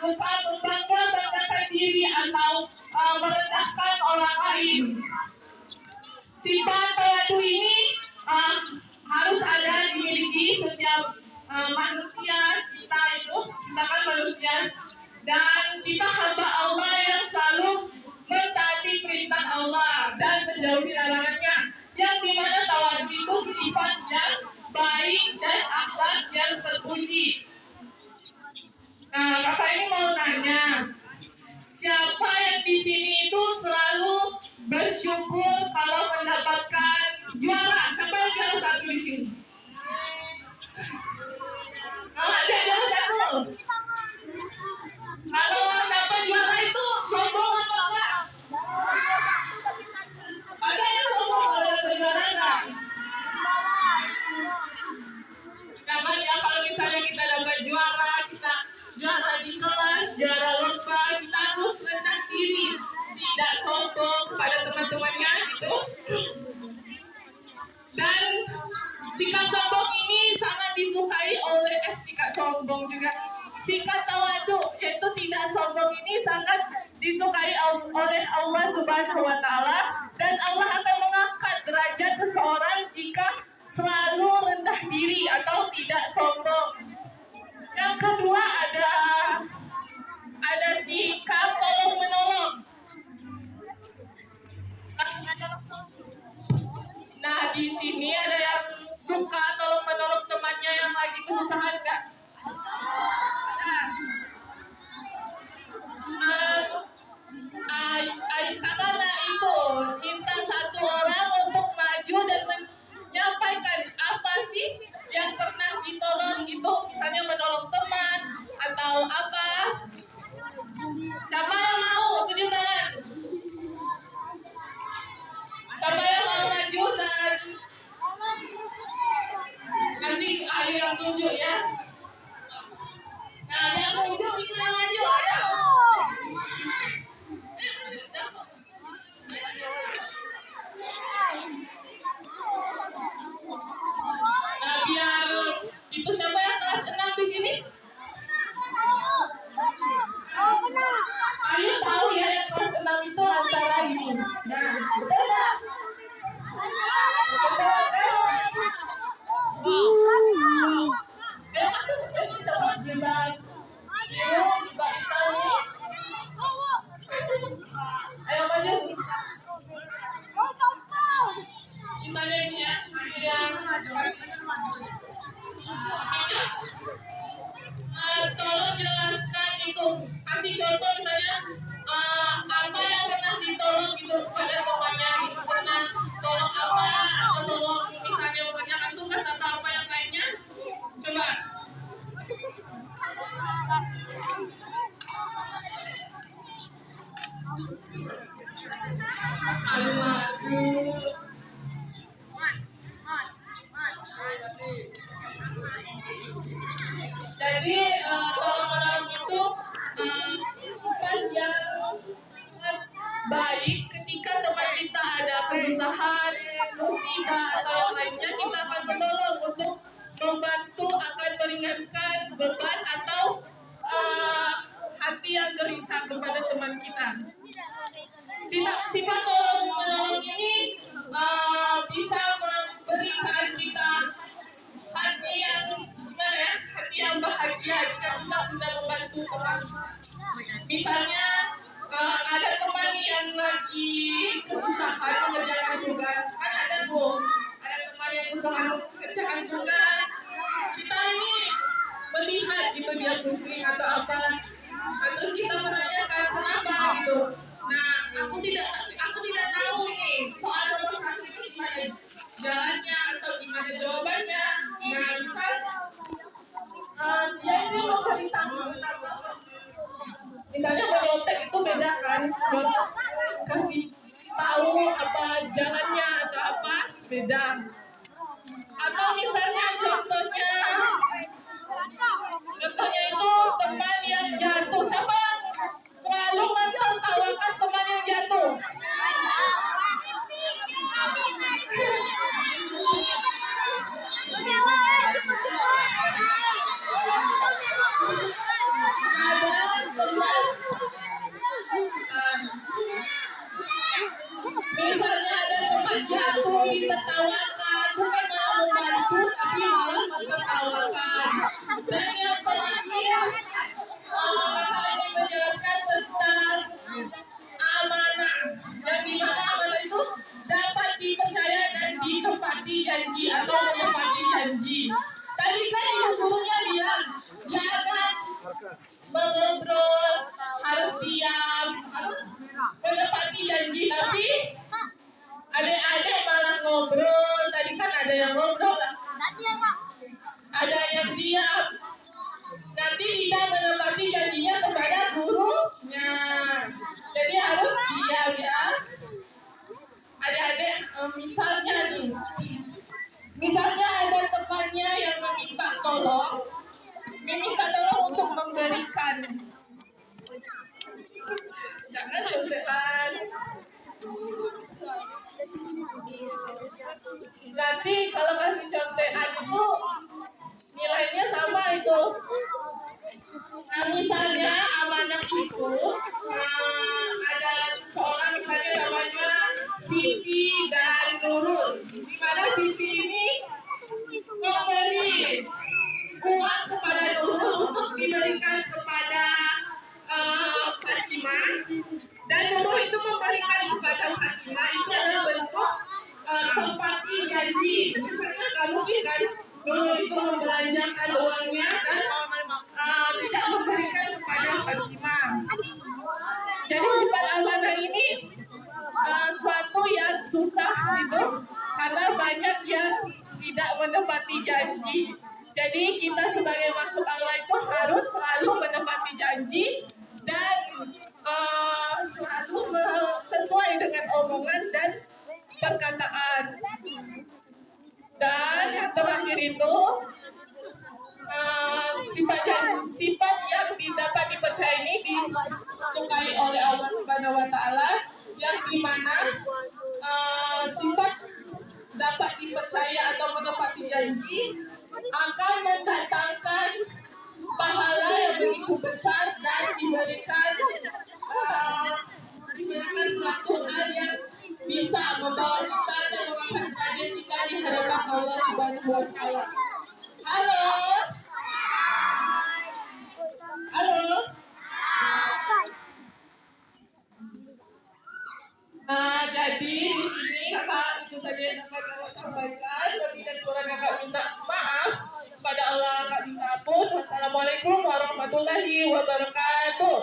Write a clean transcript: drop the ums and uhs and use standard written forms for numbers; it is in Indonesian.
suka membanggakan diri atau merendahkan orang lain. Sifat tawadu ini harus ada dimiliki setiap manusia. Kita kan manusia, dan kita hamba Allah yang selalu mentaati perintah Allah dan menjauhi larangannya, yang dimana tawadu itu sifat yang baik dan akhlak yang terpuji. Nah, kakak ini mau nanya, siapa yang di sini itu selalu bersyukur kalau mendapatkan juara? Siapa yang juara satu di sini? Ada juara satu. Kalau dapat juara itu sombong atau enggak? Ada yang sombong kalau dapat juara enggak? Karena ya kalau misalnya kita dapat juara, kita juara di kelas, juara lomba, kita harus rendah diri, tidak sombong kepada teman-temannya gitu. Dan sikap sombong ini sangat disukai oleh sikap tawadu, yaitu tidak sombong ini sangat disukai oleh Allah Subhanahu wa Ta'ala, dan Allah akan mengangkat derajat seseorang jika selalu rendah diri atau tidak sombong. Yang kedua ada sikap tolong menolong. Nah, di sini ada yang suka tolong menolong temannya yang lagi kesusahan nggak? Karena itu minta satu orang untuk maju dan menyampaikan apa sih yang pernah ditolong gitu, misalnya menolong teman atau apa. Siapa yang mau tunjuk tangan? Siapa yang mau maju dan nanti ayo yang tunjuk ya. Nah, yang tunjuk itu yang maju ya. Nah, biar itu siapa yang kelas 6 di sini? Ayo tahu ya yang kelas 6 itu antara ini. Nah, masuk bisa jembatan biru tiba hitam. Ayo maju. Misalnya ini ya, yang tolong jelaskan itu, kasih contoh misalnya apa yang pernah ditolong itu kepada temannya, gitu. Pernah tolong apa atau tolong misalnya mengerjakan tugas atau apa yang lainnya, coba. Aduh. Jadi tolong menolong itu sifat yang baik. Ketika teman kita ada kesusahan, musibah atau yang lainnya, kita akan menolong untuk membantu, akan meringankan beban atau hati yang gelisah kepada teman kita. Sifat tolong menolong ini bisa memberikan kita hati yang gimana ya, hati yang bahagia jika kita sudah membantu teman kita. Misalnya ada teman yang lagi kesusahan mengerjakan tugas, kan ada teman yang kesusahan mengerjakan tugas, kita ini melihat gitu dia pusing atau apalah, nah, terus kita menanyakan kenapa gitu. Nah, aku tidak tahu ini soal nomor 1 itu gimana jalannya atau gimana jawabannya. Nah, misal dia ini mau cari tahu, misalnya menyontek itu beda kan, kasih tahu apa jalannya atau apa beda. Atau misalnya contohnya itu teman yang jatuh, siapa yang selalu mentertawakan teman yang jatuh? mengobrol, harus diam, harus menepati janji. Tapi adik-adik malah ngobrol. Tadi kan ada yang ngobrol lah, ada yang diam. Nanti tidak menepati janjinya kepada gurunya. Jadi harus diam ya. Adik-adik, misalnya nih, misalnya ada temannya yang meminta tolong untuk memberikan. Jangan contekan. Nanti kalau kasih contekan itu nilainya sama itu. Nah, misalnya amanah itu ada seseorang misalnya namanya Siti dan Nurul. Di mana Siti ini memberi uang kepada Nurul untuk diberikan kepada Fatimah, dan Nurul itu memberikan kepada Fatimah. Itu adalah bentuk tempati janji. Misalnya nggak mungkin kan Nurul itu membelanjakan uangnya dan tidak memberikan kepada Fatimah. Jadi bukan amanah ini suatu yang susah gitu, karena banyak yang tidak menepati janji. Jadi kita sebagai makhluk Allah itu harus selalu menepati janji dan selalu sesuai dengan omongan dan perkataan. Dan yang terakhir itu sifat yang dapat dipercaya ini disukai oleh Allah Subhanahu Wa Taala, yang dimana sifat dapat dipercaya atau menepati janji akan mendatangkan pahala yang begitu besar dan diberikan suatu hal yang bisa membawa kita dan mengangkat derajat kita di hadapan Allah Subhanahu Wa Taala. Halo. Halo. Jadi di sini kakak itu saja yang dapat kakak sampaikan. Lebih dan kurang kakak minta maaf kepada Allah, kakak minta ampun. Wassalamualaikum warahmatullahi wabarakatuh.